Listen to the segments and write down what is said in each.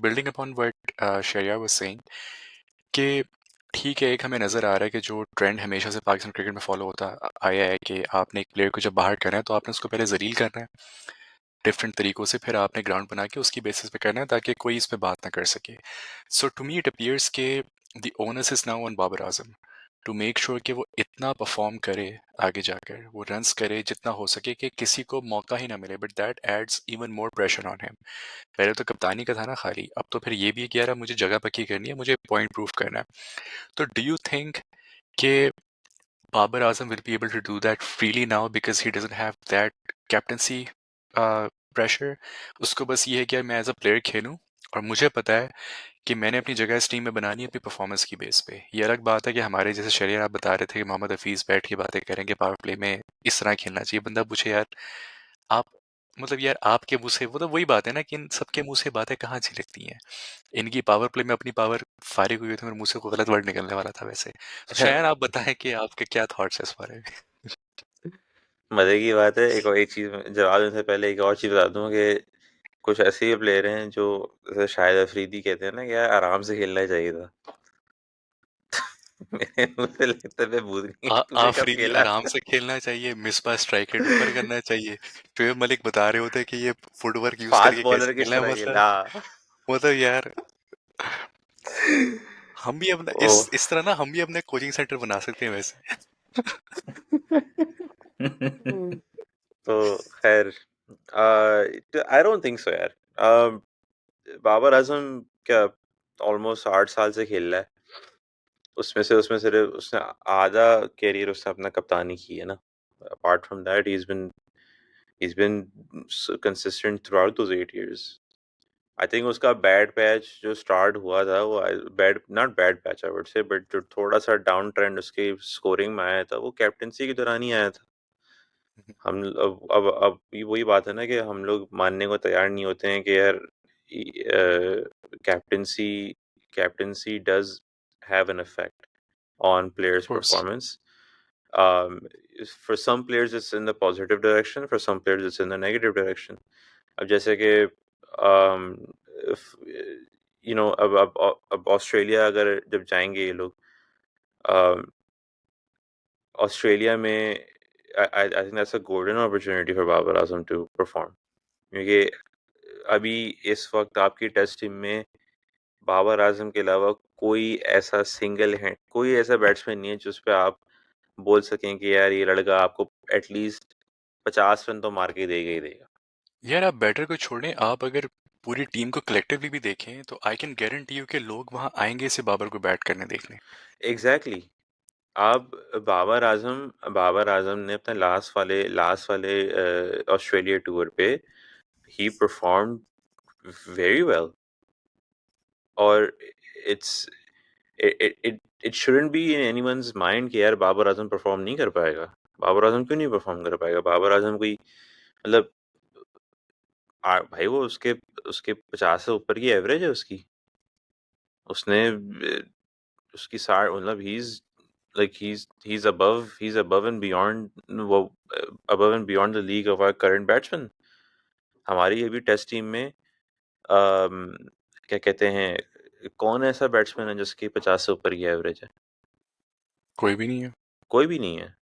Building upon what Sharia was saying कि ठीक है, एक हमें नज़र आ रहा है कि जो ट्रेंड हमेशा से पाकिस्तान क्रिकेट में फॉलो होता आया है कि आपने एक प्लेयर को जब बाहर करना है तो आपने उसको पहले जलील करना है डिफरेंट तरीकों से, फिर आपने ग्राउंड बना के उसकी बेसिस पे करना है ताकि कोई इस पे बात ना कर सके. So to me it appears के the onus is now on Babar Azam to make sure कि वो इतना परफॉर्म करे आगे जाकर, वो रन्स करे जितना हो सके कि किसी को मौका ही ना मिले, but that adds even more pressure on him. पहले तो कप्तानी का था ना खाली, अब तो फिर ये भी है कि यार मुझे जगह पक्की करनी है, मुझे पॉइंट प्रूफ करना है. तो डू यू थिंक कि Babar Azam will be able to do that freely now because he doesn't have that captaincy pressure? उसको बस ये है कि यार मैं एज अ प्लेयर खेलूं और मुझे पता है कि मैंने अपनी जगह इस टीम में बनानी है अपनी परफॉर्मेंस की बेस पे. ये अलग बात है कि हमारे जैसे शरीर आप बता रहे थे कि मोहम्मद हफीज़ बैठ के बातें करेंगे पावर प्ले में इस तरह खेलना चाहिए. बंदा पूछे यार आप, मतलब यार आपके मुंह से, वो तो वही बात है ना कि इन सबके मुंह से बातें कहाँ अच्छी लगती हैं. इनकी पावर प्ले में अपनी पावर फारिग हुई थी, मेरे मुंह से कोई गलत वर्ड निकलने वाला था वैसे. तो शायद आप बताएं कि आपके क्या थॉट्स है इस बारे में. मजे की बात है, एक और एक चीज जवाब देने से पहले एक और चीज बता दूं कि कुछ ऐसे भी प्लेयर हैं जो जैसे शाहिद अफरीदी कहते हैं ना कि यार आराम से खेलना चाहिए था. मेरे मुंह से लगता है मैं भूल नहीं, तूने कब आफरीदी खेला? आराम से खेलना चाहिए, मिसबाह स्ट्राइक रेट ऊपर करना चाहिए. शोएब मलिक बता रहे होते कि ये फुटवर्क यूज फास्ट करके बॉलर कैसे की खेलना है. तरह मतलब खेला. मतलब यार हम भी अपना ओ. इस तरह ना हम भी अपने कोचिंग सेंटर बना सकते हैं वैसे. तो खैर, आई डोंट थिंक सो यार. बाबर आजम क्या ऑलमोस्ट 8 साल से खेल रहा है. उसमें सिर्फ उसने आधा कैरियर उसने अपना कप्तानी की है ना. Apart from that he's been consistent throughout those 8 years. I think उसका बैड पैच जो स्टार्ट हुआ था वो bad not bad patch I would say, but जो थोड़ा सा डाउन ट्रेंड उसके स्कोरिंग में आया था वो कैप्टेंसी के दौरान ही आया था. हम अब ये वही बात है ना कि हम लोग मानने को तैयार नहीं होते हैं कि यार captaincy captaincy does have an effect on Of players' course. performance. Um, for some players, it's in the positive direction. For some players, it's in the negative direction. अब जैसे कि um, if, अब ऑस्ट्रेलिया अगर जब जाएंगे ये लोग, Australia में I think that's a golden opportunity for Babar Azam to perform. क्योंकि अभी इस वक्त आपकी टेस्ट टीम में बाबर आजम के अलावा कोई ऐसा बैट्समैन नहीं है जिस पे आप बोल सकें कि यार ये लड़का आपको एटलीस्ट 50 रन तो मार के देगा ही देगा. यार आप बैटर को छोड़ें, आप अगर पूरी टीम को कलेक्टिवली भी देखें तो आई कैन गारंटी यू कि लोग वहां आएंगे इसे बाबर को बैट करने देखने. Exactly exactly. आप बाबर आजम ने अपने लास्ट वाले ऑस्ट्रेलिया टूर पे ही परफॉर्म वेरी वेल. और it's it it shouldn't be in anyone's mind कि यार बाबर आजम परफॉर्म नहीं कर पाएगा. बाबर आजम क्यों नहीं परफॉर्म कर पाएगा? बाबर आजम कोई मतलब भाई वो उसके उसके 50 से ऊपर की एवरेज है उसकी. उसने उसकी 60 मतलब he's above and beyond वो above and beyond the league of our current batsmen. हमारी अभी टेस्ट टीम में क्या कहते हैं, कौन ऐसा बैट्समैन है जिसकी 50 से ऊपर की एवरेज है? कोई भी नहीं है. कोई भी नहीं है.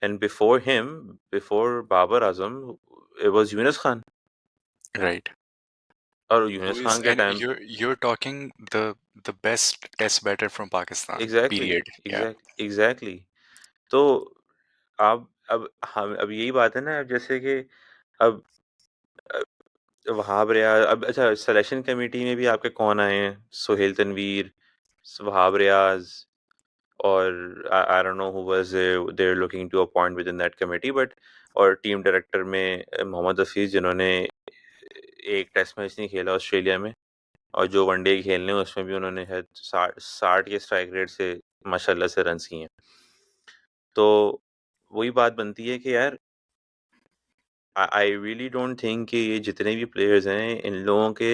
And before Babar Azam it was Younis Khan. Right. और Who यूनुस is, खान के and time you're talking the best test batter from Pakistan. Exactly Period. Yeah. Exactly. तो अब यही बात है ना. अब जैसे कि अब वहाब रियाज, अब अच्छा सिलेक्शन कमेटी में भी आपके कौन आए हैं? सुहेल तनवीर, वहाब रियाज, और I don't know who was there looking to appoint within that committee, but और टीम डायरेक्टर में मोहम्मद हफीज जिन्होंने एक टेस्ट मैच नहीं खेला ऑस्ट्रेलिया में, और जो वनडे खेलने हैं उसमें भी उन्होंने है 60 के स्ट्राइक रेट से माशाल्लाह से रन किए हैं. तो वही बात बनती है कि यार आई रियली डोंट थिंक कि ये जितने भी प्लेयर्स हैं इन लोगों के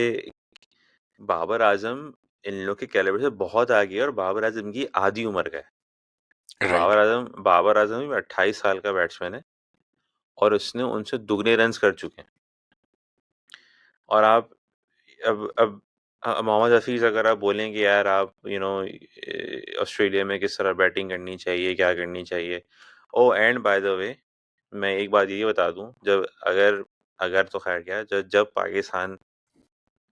बाबर आजम इन लोग के कैलिबर से बहुत आगे है. और बाबर आजम की आधी उम्र का है. Right. बाबर आजम भी 28 साल का बैट्समैन है. और उसने उनसे दुगने रन्स कर चुके हैं। और आप अब मोहम्मद हफीज़ अगर आप बोलें कि यार आप ऑस्ट्रेलिया में किस तरह बैटिंग करनी चाहिए, क्या करनी चाहिए। Oh and by the way, मैं एक बात ये बता दूं, जब अगर अगर तो खैर क्या, जब जब पाकिस्तान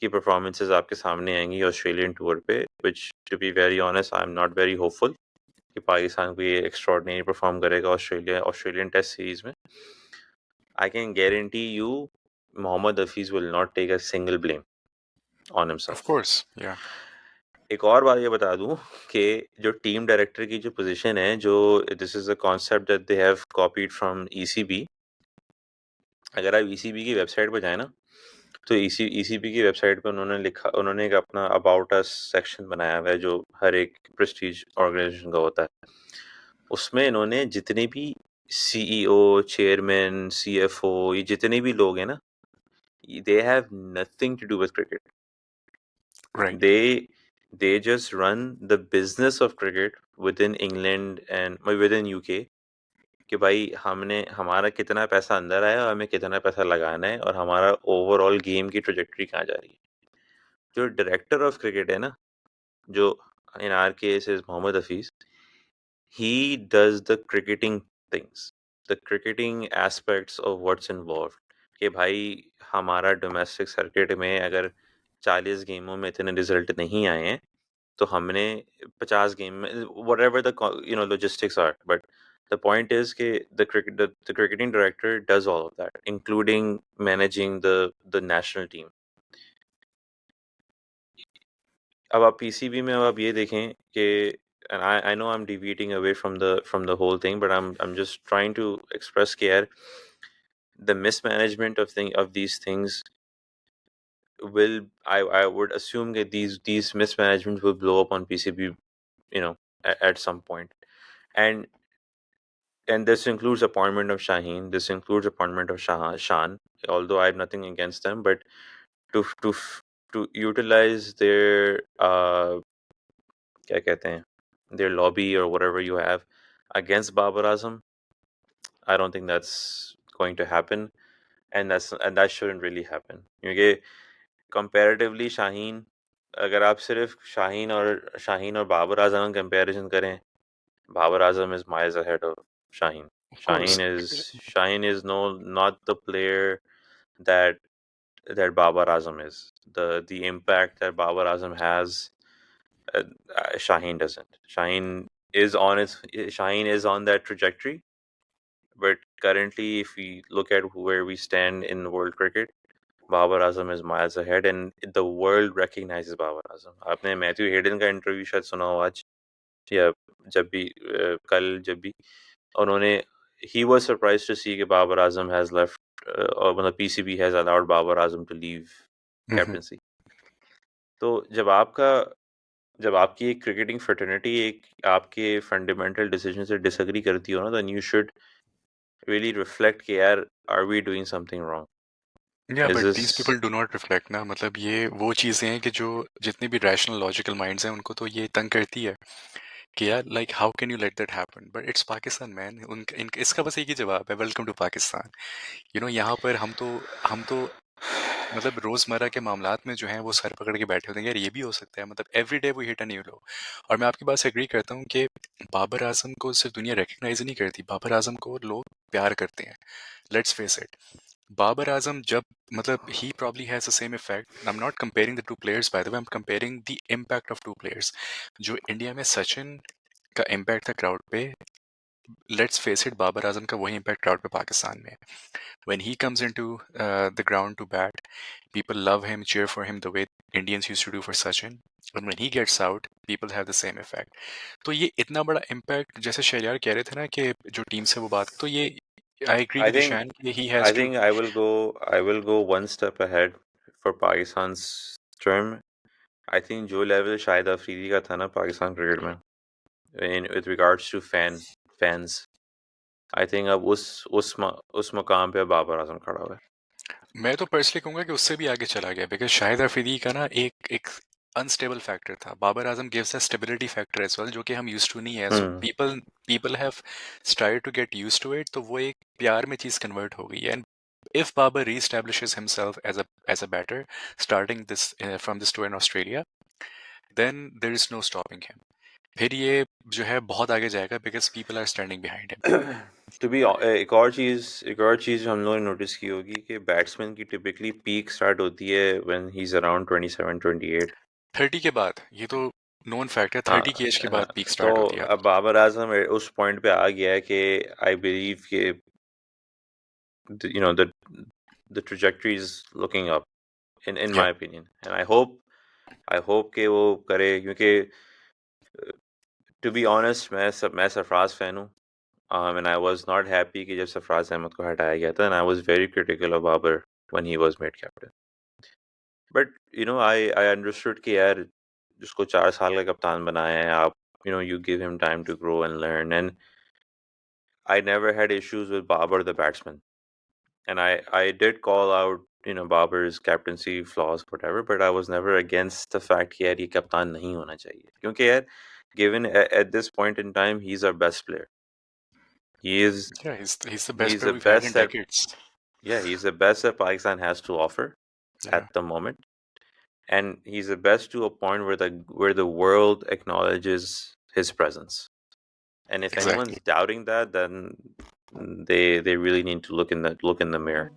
की परफॉर्मेंसेस आपके सामने आएंगी ऑस्ट्रेलियन टूर पे, which to be very honest I am not very hopeful कि पाकिस्तान को ये एक्स्ट्रॉर्डिनरी परफॉर्म करेगा ऑस्ट्रेलियन टेस्ट सीरीज में। I can guarantee you Mohammad Hafeez will not take a single blame on of himself. Course या एक और बात ये बता दूं कि जो टीम डायरेक्टर की जो पोजीशन है, जो this is a concept that they have copied from ECB. अगर आप ईसीबी की वेबसाइट पर जाए ना, तो ईसीबी की वेबसाइट पे उन्होंने एक अपना अबाउट अस सेक्शन बनाया हुआ है, जो हर एक प्रेस्टीज ऑर्गेनाइजेशन का होता है। उसमें इन्होंने जितने भी सीईओ, चेयरमैन, सीएफओ, ये जितने भी लोग हैं ना, they have nothing to do with cricket. Right. They just run the business of cricket within England and within UK, कि भाई हमने हमारा कितना पैसा अंदर आया और हमें कितना पैसा लगाना है, और हमारा ओवरऑल गेम की ट्रेजेक्टरी कहाँ जा रही है। जो डायरेक्टर ऑफ क्रिकेट है ना, जो in our case is Mohammad Hafeez, he does the cricketing things, the cricketing aspects of what's involved, कि भाई हमारा डोमेस्टिक सर्किट में अगर 40 गेमों में इतने रिजल्ट नहीं आए हैं, तो हमने 50 गेम में whatever the logistics are, but the point is कि the cricketing director does all of that, including managing the national team. अब आप पीसीबी में अब आप ये देखें कि, and I know I'm deviating away from the whole thing, but I'm just trying to express कि यार the mismanagement of these things will, I would assume that these mismanagements will blow up on PCB, at some point. and and this includes appointment of Shaheen, this includes appointment of Shan, although I have nothing against them, but to to to utilize their क्या कहते हैं, their lobby or whatever you have against Babar Azam, I don't think that's going to happen, and that shouldn't really happen, क्योंकि comparatively Shaheen, अगर आप सिर्फ शाहीन और Babar Azam comparison करें, Babar Azam is miles ahead of Shaheen. Of course. Shaheen is not the player that Babar Azam is. The impact that Babar Azam has, uh, Shaheen doesn't. Shaheen is on that trajectory, but currently, if we look at where we stand in world cricket, Babar Azam is miles ahead, and the world recognizes Babar Azam. आपने Matthew Hayden का interview शायद सुना हो आज, या जब भी कल जब भी उन्होंने, he was surprised to see कि Babar Azam has left, or मतलब PCB has allowed Babar Azam to leave captaincy. तो जब आपकी एक क्रिकेटिंग फ्रेटर्निटी एक आपके फंडामेंटल डिसीजन से डिसएग्री करती हो ना, then you should really reflect कि यार आर वी डूइंग समथिंग या wrong, is but this. These people do not reflect ना, मतलब ये वो चीज़ें हैं कि जो जितने भी रैशनल लॉजिकल माइंड्स हैं उनको तो ये तंग करती है कि यार like how can you let that happen, but it's Pakistan man. उनका इसका बस एक ही जवाब है, वेलकम टू पाकिस्तान। यहाँ पर हम तो मतलब रोजमर्रा के मामलात में जो है वो सर पकड़ के बैठे होते हैं यार, ये भी हो सकता है, मतलब एवरी डे वो हिट अ न्यू लो। और मैं आपकी बात से एग्री करता हूँ कि बाबर आजम को सिर्फ दुनिया रिकग्नाइज नहीं करती, बाबर आजम को लोग प्यार करते हैं। Let's face it, Babar Azam जब मतलब he probably has the same effect, I am not comparing the two players by the way, I am comparing the impact of two players. जो इंडिया में सचिन का इम्पैक्ट था क्राउड पे, let's face it, Babar Azam का वही impact crowd पे पाकिस्तान में है। When he comes into the ground to bat, people love him, cheer for him the way Indians used to do for Sachin. And when he gets out, people have the same effect. तो ये इतना बड़ा impact, जैसे शहरयार कह रहे थे ना कि जो टीम से वो बात, तो ये I agree I with think Ishan कि he I has to. think I will go one step ahead for Pakistan's term. I think जो लेवल शाहिद अफरीदी का था ना पाकिस्तान क्रिकेट में, in with regards to fans, I think अब उस मकाम पे बाबर आजम खड़ा हुआ है। मैं तो पर्सनली कहूँगा कि उससे भी आगे चला गया, बिकॉज शाहिद अफरीदी का ना एक एक अनस्टेबल फैक्टर था. Babar Azam gives a stability factor as well, जो कि हम यूज्ड टू नहीं है. So Hmm. People have tried to get used to it, तो वो एक प्यार में चीज कन्वर्ट हो गई है. And if Babar reestablishes himself as a batter starting this from this tour in Australia, then there is no stopping him. फिर ये जो है बहुत आगे जाएगा because people are standing behind him. To be एक और चीज़ हम लोगों ने नोटिस की होगी कि बैट्समैन की टिपिकली पीक स्टार्ट होती है व्हेन ही इज अराउंड 27-28. 30 के बाद, ये तो नोन फैक्ट है, हाँ 30 की एज के हाँ. बाद पीक तो स्टार्ट होती है अब आपकी. बाबर आजम उस पॉइंट पे आ गया है कि आई बिलीव कि you know the trajectory is looking up in Yeah, my opinion, and I hope कि वो करे, क्योंकि to be honest मैं सरफराज फैन हूँ. And I was not happy कि जब सरफराज अहमद को हटाया गया था, and I was very critical of Babar when he was made captain. But I understood कि यार जिसको 4 साल का कप्तान बनाया है आप, you give him time to grow and learn, and I never had issues with Babar the batsman, and I did call out Babar's captaincy flaws whatever, but I was never against the fact कि यार ये कप्तान नहीं होना चाहिए, क्योंकि यार given at this point in time he's our best player. He is yeah, he's the best he's player the we've had in best at decades. Yeah, he's the best that Pakistan has to offer Yeah, at the moment, and he's the best to a point where the world acknowledges his presence. And if exactly. anyone's doubting that, then they really need to look in the mirror.